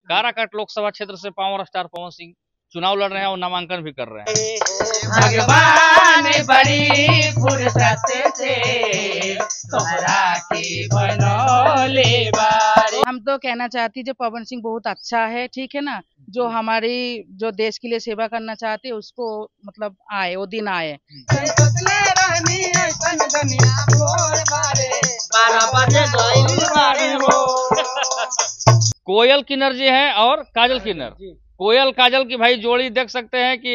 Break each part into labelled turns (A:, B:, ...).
A: काराकाट लोकसभा क्षेत्र से power star Pawan Singh चुनाव लड़ रहे हैं और नामांकन भी कर रहे हैं।
B: भगवान बड़ी फुर्सत से तोहरा के बनौले बारे।
C: हम तो कहना चाहती जो पवन सिंह बहुत अच्छा है, ठीक है ना, जो हमारी जो देश के लिए सेवा करना चाहते हैं उसको मतलब आए वो दिन आए।
A: कोयल किन्नर जी हैं और काजल किन्नर। कोयल काजल की भाई जोड़ी देख सकते हैं कि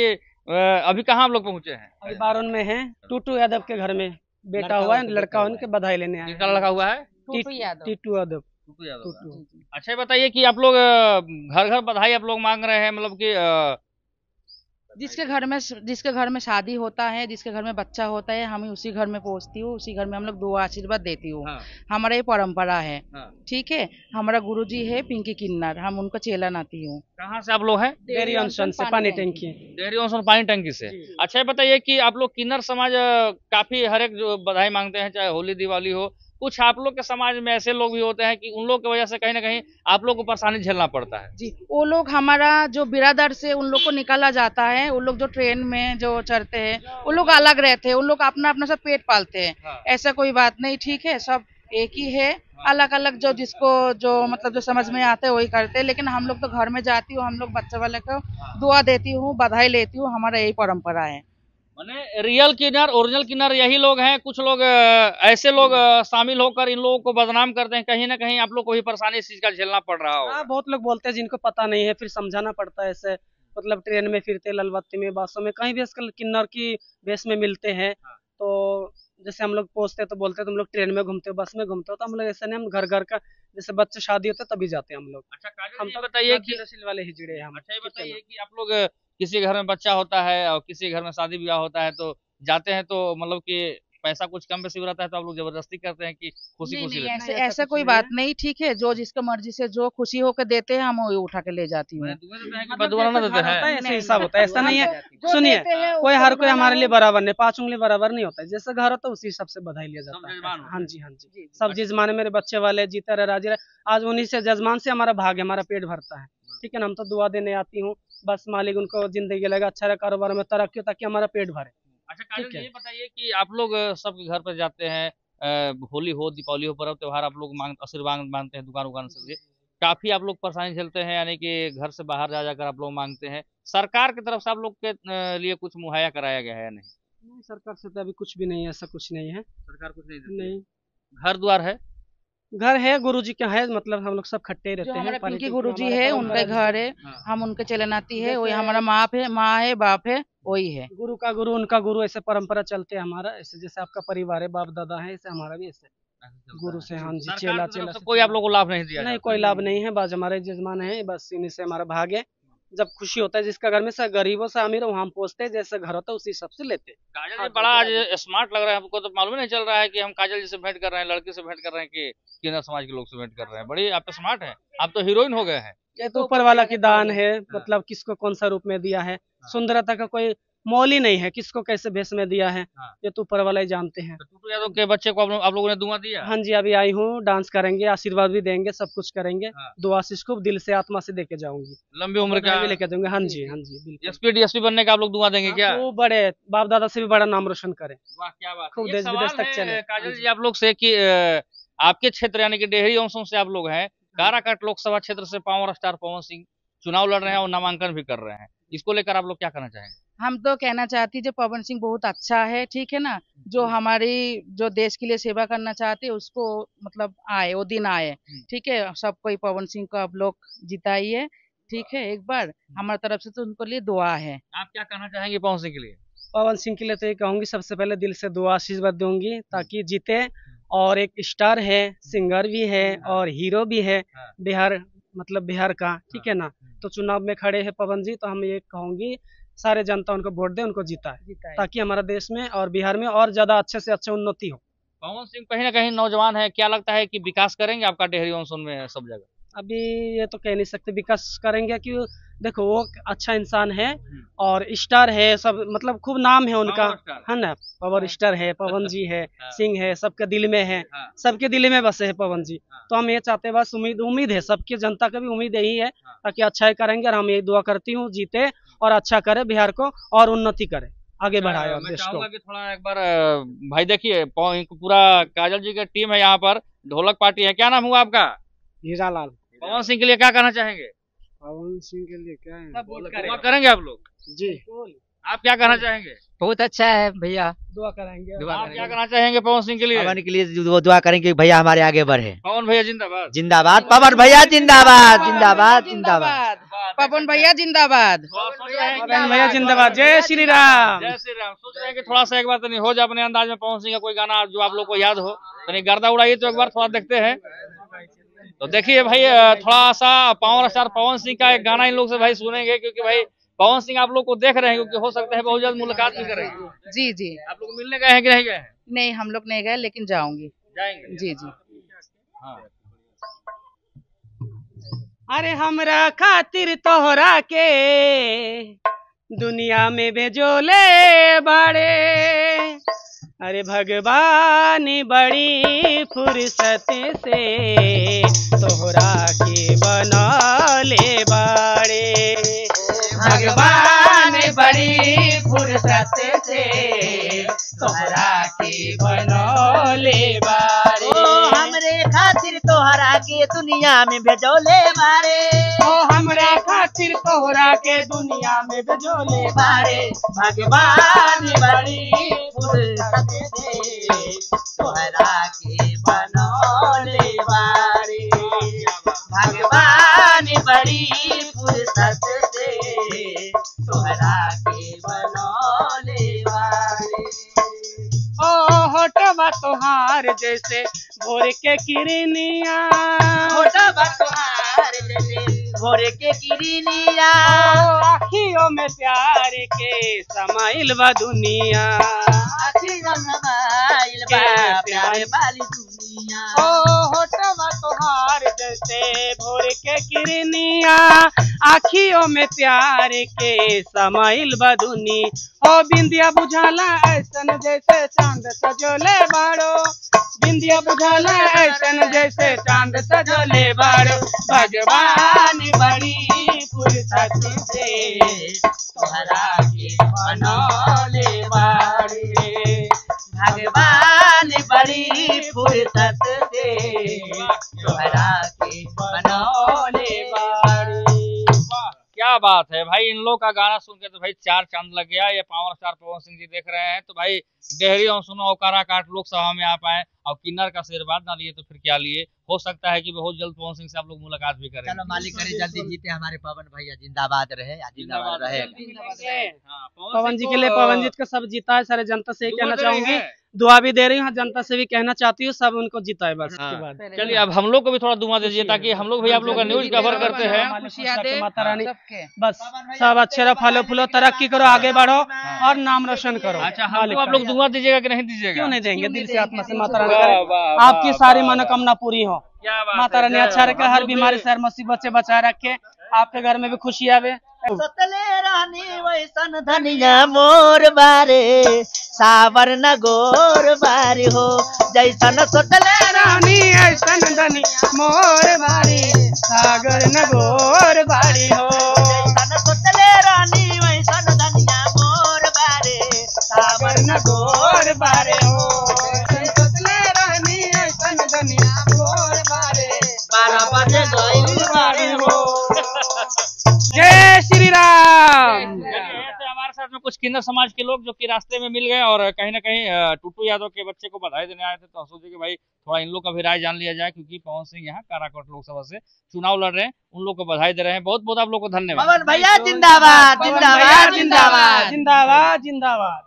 A: अभी कहाँ हम लोग पहुँचे हैं?
B: अभी बारून में है, टूटू यादव के घर में बेटा हुआ है, लड़का उनके बधाई लेने आए।
A: किसका लड़का हुआ है?
C: टूटू यादव।
B: टीटू यादव।
A: टूटू यादव। अच्छा बताइए कि आप लोग घर घर बधाई आप लोग मांग रहे हैं, मतलब कि
C: जिसके घर में शादी होता है, जिसके घर में बच्चा होता है, हम उसी घर में पहुंचती हूँ, उसी घर में हम लोग दुआ आशीर्वाद देती हूँ।
A: हाँ।
C: हमारा ये परंपरा है।
A: हाँ।
C: ठीक है। हमारा गुरुजी है पिंकी किन्नर, हम उनका चेला नाती हूँ।
A: कहाँ से आप लोग हैं?
B: डेयरी ऑनसन से, पानी टंकी।
A: डेयरी ऑनसन पानी टंकी से। अच्छा बताइए कि आप लोग किन्नर समाज काफी हर एक जो बधाई मांगते हैं, चाहे होली दिवाली हो, कुछ आप लोग के समाज में ऐसे लोग भी होते हैं कि उन लोग की वजह से कहीं ना कहीं आप लोग को परेशानी झेलना पड़ता है।
C: जी, वो लोग हमारा जो बिरादर से उन लोग को निकाला जाता है, उन लोग जो ट्रेन में जो चढ़ते हैं उन लोग अलग रहते हैं, उन लोग अपना अपना सब पेट पालते हैं।
A: हाँ।
C: ऐसा कोई बात नहीं, ठीक है, सब एक ही है। अलग अलग जो जिसको जो मतलब जो समझ में आता है वही करते हैं, लेकिन हम लोग तो घर में जाती हूँ, हम लोग बच्चे वाले को दुआ देती हूँ, बधाई लेती हूँ, हमारा यही परंपरा है।
A: माने रियल किन्नर ओरिजिनल किन्नर यही लोग हैं। कुछ लोग ऐसे लोग शामिल होकर इन लोगों को बदनाम करते हैं, कहीं ना कहीं आप लोग को भी परेशानी इस चीज का झेलना पड़ रहा हो।
B: बहुत लोग बोलते हैं जिनको पता नहीं है, फिर समझाना पड़ता है। ऐसे मतलब ट्रेन में फिरते, ललबत्ती में, बासों में, कहीं भी आजकल किन्नर की बेस में मिलते हैं। तो जैसे हम लोग पहुंचते तो बोलते हैं तुम लोग ट्रेन में घूमते हो, बस में घूमते हो, तो हम लोग ऐसा नहीं, हम घर घर का जैसे बच्चे शादी होते तभी जाते हैं हम लोग।
A: अच्छा काजल
B: हम
A: जी
B: तो
A: बताइए कि
B: नस्ल वाले ही जुड़े हैं हम।
A: अच्छा ये बताइए कि आप लोग किसी घर में बच्चा होता है और किसी घर में शादी ब्याह होता है तो जाते हैं, तो मतलब कि पैसा कुछ कम बेसी रहता है तो आप लोग जबरदस्ती करते हैं कि खुशी
C: नहीं
A: खुशी
C: नहीं,
A: लेते
C: ऐसे
B: ऐसा
C: ऐसा
B: कुछ
C: कोई
B: नहीं
C: बात
B: है।
C: नहीं, ठीक है, जो जिसका मर्जी से जो खुशी होकर देते हैं हम वही उठा के ले जाती हूँ।
A: हैं? दुआ देते हैं कि
B: मतलब
A: बदुआ ना
B: जैसे
A: देते
B: घर होता
A: हैं?
B: है ऐसे
C: नहीं,
B: हिसाब होता है, ऐसा नहीं है।
C: जो
B: सुनिए,
C: देते हैं
B: कोई
C: उसको
B: हर कोई
C: उठाना
B: हमारे लिए
C: हो।
B: बराबर नहीं, 5 उंगली बराबर नहीं होता है। जैसा घर होता है उसी हिसाब से बधाई लिया
A: सब
B: जाता
A: जजमान
B: है।
A: होते
B: हाँ
A: हैं।
B: जी, हाँ जी,
C: जी,
B: सब जजमान है, मेरे बच्चे वाले जीता रहे, राजी रहे। आज उन्हीं से जजमान से हमारा भाग है, हमारा पेट भरता है। ठीक है ना, हम तो दुआ देने आती हूँ, बस मालिक उनको जिंदगी लगा अच्छा रहे, कारोबार में तरक्की हो, ताकि हमारा पेट भरे।
A: अच्छा काजल
B: ठीक
A: जी
B: है।
A: ये बताइए कि आप लोग सबके घर पर जाते हैं, होली हो दीपावली हो पर्व त्योहार आप लोग आशीर्वाद मांगते हैं दुकान उकान से, काफी आप लोग परेशानी झेलते हैं, यानी कि घर से बाहर जा जाकर आप लोग मांगते हैं। सरकार की तरफ से आप लोग के लिए कुछ मुहैया कराया गया है या नहीं?
B: नहीं, सरकार से तो अभी कुछ भी नहीं है, ऐसा कुछ नहीं है।
A: सरकार कुछ नहीं देती है।
B: नहीं,
A: घर द्वार है?
B: घर है, गुरुजी का है, मतलब हम लोग सब खट्टे ही
C: जो
B: रहते
C: हमारा
B: हैं। पानी
C: पिंकी
B: टंकी में
C: गुरुजी
B: हमारा
C: है,
B: परंपरा
C: उनका घर
B: जैसे
C: है,
A: हाँ।
C: हम उनके चलनाती है, वही
B: जैसे
C: हमारा माँ है बाप है, वही है।
B: गुरु का गुरु उनका गुरु, ऐसे परंपरा चलते हैं हमारा। ऐसे जैसे आपका परिवार है, बाप दादा है, ऐसे हमारा भी ऐसे
A: ऐसे चलता
B: गुरु
A: है।
B: से। हाँ जी,
A: सरकार
B: चेला
A: की
B: चेला
A: तरफ से
B: से
A: कोई आप
B: चेला।
A: लोग को लाभ नहीं दिया
B: नहीं,
A: जाता?
B: कोई लाभ नहीं है, बस हमारे जजमान है, बस इन्हीं से हमारा भाग है। जब खुशी होता है जिसका घर में से गरीबों से अमीर हो, वहाँ हम पहुंचते हैं, जैसे घर होता है उसी हिसाब से लेते हैं।
A: काजल
B: हाँ,
A: जी बड़ा आज स्मार्ट लग रहा है, हमको तो मालूम ही नहीं चल रहा है कि हम काजल जी से भेंट कर रहे हैं, लड़के से भेंट कर रहे हैं कि किन्नर समाज के लोग से भेंट कर रहे हैं। बड़ी आप तो स्मार्ट हैं, आप तो हीरोइन हो गए हैं।
B: ये तो ऊपर वाला की दान है, मतलब किसको कौन सा रूप में दिया है। सुंदरता का कोई मोल ही नहीं है, किसको कैसे भेष में दिया है,
A: हाँ।
B: ये तो ऊपर वाला ही जानते हैं।
A: तो टूटू यादव के बच्चे को आप लोगों ने दुआ दिया?
B: हाँ जी, अभी आई हूँ, डांस करेंगे, आशीर्वाद भी देंगे, सब कुछ करेंगे।
A: हाँ।
B: दुआ आशीष को दिल से आत्मा से देके जाऊंगी,
A: लंबी उम्र का
B: बधाई भी लेके जाऊंगे। हाँ जी, हाँ जी, बिल्कुल।
A: एसपी डीएसपी बनने का आप लोग दुआ देंगे क्या?
B: खूब बड़े, बाप दादा से भी बड़ा नाम रोशन करें,
A: वाह क्या बात है।
B: खूब
A: एक
B: देश विदेश
A: सवाल
B: तक चले।
A: है काजल
B: हाँ
A: जी
B: जी।
A: आप लोग से कि आपके क्षेत्र यानी कि डेहरी ऑनसन से आप लोग हैं, काराकाट लोकसभा क्षेत्र से पावर स्टार पवन सिंह चुनाव लड़ रहे हैं और नामांकन भी कर रहे हैं, इसको लेकर आप लोग क्या कहना चाहेंगे?
C: हम तो कहना चाहती जो पवन सिंह बहुत अच्छा है, ठीक है ना, जो हमारी जो देश के लिए सेवा करना चाहते हैं उसको मतलब आए वो दिन आए। ठीक है, सब कोई पवन सिंह को आप लोग जिताइए, ठीक है, एक बार हमारी तरफ से तो उनको लिए दुआ है।
A: आप क्या कहना चाहेंगे पवन सिंह के लिए?
B: पवन सिंह के लिए तो ये कहूंगी, सबसे पहले दिल से दुआ आशीर्वाद दूंगी ताकि जीते। और एक स्टार है, सिंगर भी है और हीरो भी है बिहार, मतलब बिहार का, ठीक है ना। तो चुनाव में खड़े हैं पवन जी, तो हम ये कहूंगी सारे जनता उनको वोट दे, उनको जिताए, ताकि हमारा देश में और बिहार में और ज्यादा अच्छे से अच्छे उन्नति हो।
A: पवन सिंह कहीं ना कहीं नौजवान है, क्या लगता है कि विकास करेंगे आपका डेहरी ऑनसन में सब जगह?
B: अभी ये तो कह नहीं सकते विकास करेंगे, कि देखो वो अच्छा इंसान है और स्टार है, सब मतलब खूब नाम है उनका,
A: पावर स्टार।
B: है ना। पावर स्टार है, पवन जी है,
A: हाँ।
B: सिंह है, सबके दिल में है,
A: हाँ।
B: सबके दिल में बसे है पवन जी।
A: हाँ।
B: तो हम ये चाहते हैं, बस उम्मीद उम्मीद है, सबकी जनता का भी उम्मीद यही है
A: हाँ।
B: ताकि अच्छा ही करेंगे। और हम यही दुआ करती हूँ जीते और अच्छा करे बिहार को और उन्नति करे, आगे बढ़ाए और
A: मैं
B: देश को।
A: चाहूंगा कि थोड़ा एक बार भाई देखिए पूरा काजल जी का टीम है यहाँ पर, ढोलक पार्टी है। क्या नाम हुआ आपका?
B: हीरालाल।
A: पवन सिंह के लिए क्या कहना चाहेंगे?
B: पवन सिंह के लिए क्या है,
A: दुआ करेंगे आप लोग?
B: जी
A: आप क्या कहना चाहेंगे?
D: बहुत अच्छा है भैया।
B: दुआ करेंगे।
A: आप क्या कहना चाहेंगे पवन सिंह के लिए?
D: पवन के लिए वो दुआ करेंगे भैया हमारे आगे बढ़े।
A: पवन भैया जिंदाबाद।
D: जिंदाबाद पवन भैया, जिंदाबाद जिंदाबाद जिंदाबाद।
C: पवन भैया जिंदाबाद।
B: पवन भैया जिंदाबाद। जय श्री राम।
A: जय श्री राम। सोच रहे हैं कि थोड़ा सा एक बार तो नहीं हो जाए अपने अंदाज में पवन सिंह का कोई गाना जो आप लोग को याद हो, तो नहीं गर्दा उड़ाइए तो एक बार थोड़ा देखते हैं। तो देखिए भाई थोड़ा सा पावर स्टार पवन सिंह का एक गाना इन लोग से भाई सुनेंगे, क्योंकि भाई पवन सिंह आप लोग को देख रहे हैं, क्योंकि हो सकता है बहुत जल्द मुलाकात भी करेंगे।
C: जी जी।
A: आप लोग मिलने गए हैं कि नहीं गए हैं?
C: नहीं हम लोग नहीं गए, लेकिन जाऊंगी।
A: जाएंगे।
C: जी जी।
A: हाँ।
B: अरे हमरा खातिर तोहरा के दुनिया में भेजोले बाड़े, अरे भगवान बड़ी फुर्सत से तोहरा के बनौले बाड़े, भगवान बड़ी फुर्सत से तोहरा के बनौले बाड़े।
D: हमरे खातिर तोहरा के दुनिया में भेजोले बारे,
B: ओ हमरा खातिर तोहरा के दुनिया में भेजोले बाड़े,
D: भगवान बड़ी फुर्सत से तोहरा के बनौले बारे, भगवान बड़ी फुर्सत से तोहरा के बनौले बारे।
B: ओ होठवा तोहार जैसे भोर के किरनिया,
D: होठवा तोहार जैसे भोर के किरनिया,
B: आँखियों में प्यार के समाइल बा दुनिया,
D: आँखियों में समाइल बा प्यार वाली दुनिया।
B: ओ होठवा तोहार जैसे भोर के किरनिया, आँखियों में प्यार के समाइल बा दुनी। ओ बिंदिया बुझाला ऐसन जैसे चांद सजोले बाड़ो, बिंदिया बुझाला ऐसन जैसे चांद सजोले बाड़ो, भगवान बड़ी फुर्सत से
D: तोहरा के बनौले बारे, भगवान बड़ी फुर्सत से तोहरा के बनौले बारे।
A: क्या बात है भाई, इन लोग का गाना सुन के तो भाई चार चांद लग गया। ये पावर स्टार पवन सिंह जी देख रहे हैं तो भाई डेहरी और सुनो कारा काट लोकसभा में आ पाए और किन्नर का आशीर्वाद ना लिए तो फिर क्या लिए। हो सकता है कि बहुत जल्द पवन सिंह से आप लोग मुलाकात भी करें।
D: चलो मालिक करे जल्दी जीते हमारे पवन भैया, जिंदाबाद रहे, जिंदाबाद रहे।
B: पवन जी के लिए, पवन जी को सब जीता है, सारे जनता से कहना चाहूंगी, दुआ भी दे रही हूँ, जनता से भी कहना चाहती हूँ सब उनको जिताए बस।
A: हाँ।
B: के बाद
A: चलिए अब हम लोग को भी थोड़ा दुआ दीजिए ताकि हम लोग भी आप लोग का न्यूज कवर करते हैं।
B: माता रानी बस सब अच्छे रहो, फलो फूलो, तरक्की करो, आगे बढ़ो और नाम रोशन करो।
A: अच्छा हमको आप लोग दुआ दीजिएगा कि नहीं दीजिएगा?
B: क्यों नहीं देंगे, दिल से आत्मा से माता रानी करे आपकी सारी मनोकामना पूरी हो। माता रानी अच्छा रखे, हर बीमारी से, हर मुसीबत से बचाए रखे, आपके घर में भी खुशी आवे।
D: सोतले रानी वैसन धनिया मोर बारे, सावर न गोर बारी हो, जैसन सोतले
B: रानी ऐसन धनी मोर बारी, सागर न गोर बारी हो,
D: जैसन सोतले रानी वैसन धनिया मोर बारे,
B: सागर न गोर बारे हो, सोतले रानी ऐसन धनी मोर बारे,
D: 12 बजे गइल बारे हो।
B: जय श्री राम।
A: ऐसे हमारे साथ में कुछ किन्नर समाज के लोग जो कि रास्ते में मिल गए और कहीं ना कहीं टुट्टू यादव के बच्चे को बधाई देने आए थे, तो सोचे कि भाई थोड़ा इन लोग का भी राय जान लिया जाए, क्योंकि पवन सिंह यहाँ काराकोट लोकसभा से चुनाव लड़ रहे हैं। उन लोग को बधाई दे रहे हैं। बहुत बहुत आप लोग को धन्यवाद।
D: पवन भैया जिंदाबाद जिंदाबाद जिंदाबाद
B: जिंदाबाद जिंदाबाद।